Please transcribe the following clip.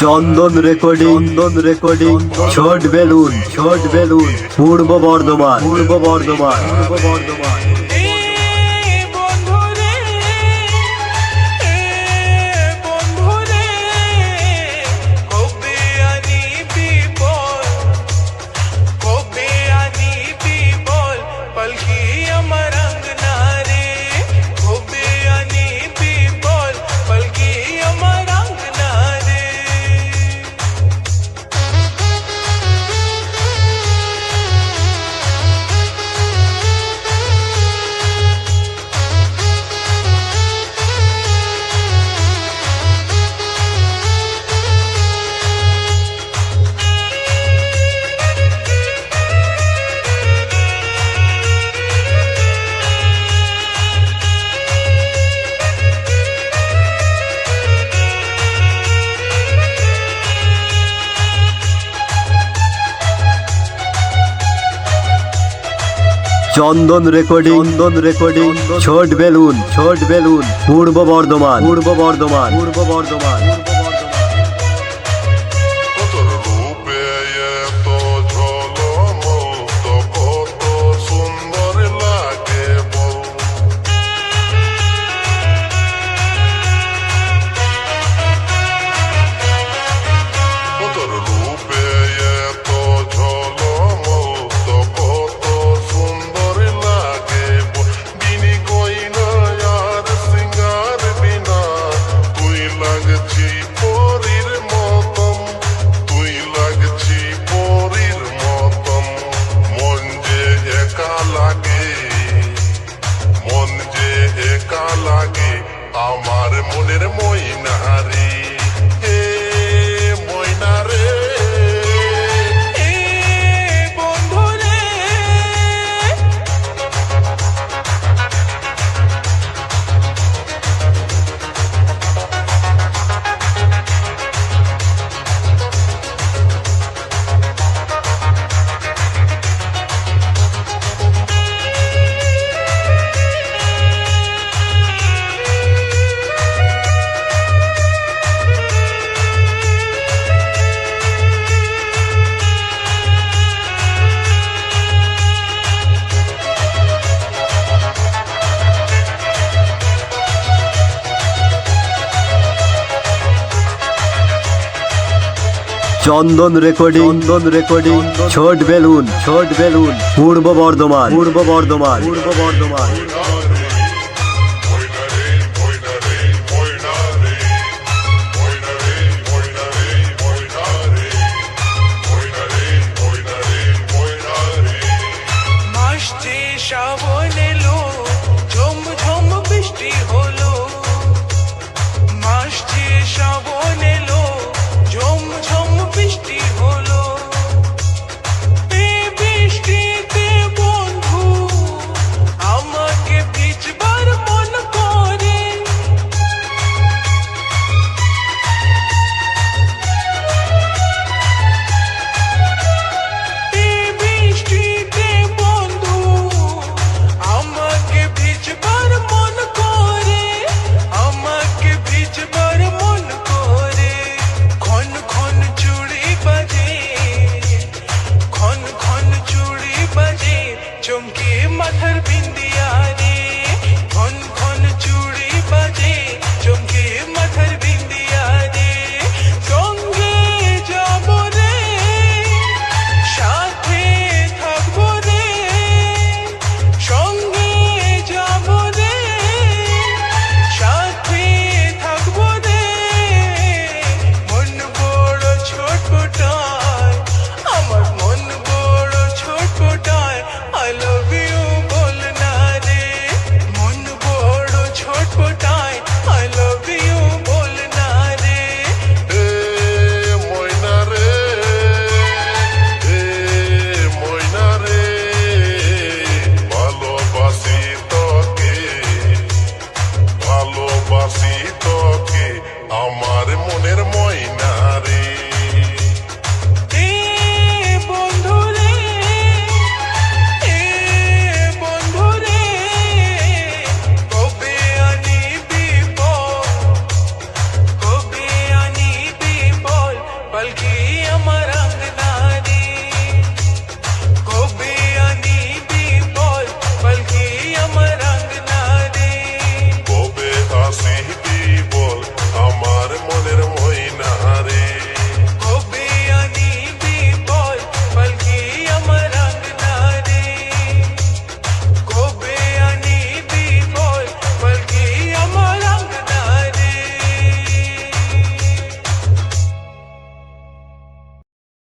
চন্দন recording ছোট balloon পূর্ব বর্ধমান। চন্দন recording ছোট balloon পূর্ব বর্ধমান। আমার মনের ময়নারে ময়নারে বন্ধুরে চন্দন রেকর্ডিং ছোট বেলুন পূর্ব বর্ধমান। শ্রাবণ এলো ঝমঝম বৃষ্টি হলো, মাসছে শ্রাবণ এলো ঝমঝম বৃষ্টি হলো। এই বৃষ্টিতে বন্ধু আমাকে ভিজবার মন করে, এই বৃষ্টিতে বন্ধু আমাকে ভিজবার মন করে, আমাকে ভিজবার মন করে। খন খন চুড়ি বাজে, খন খন চুড়ি বাজে, চমকে মাথার বিন্দিয়া রে।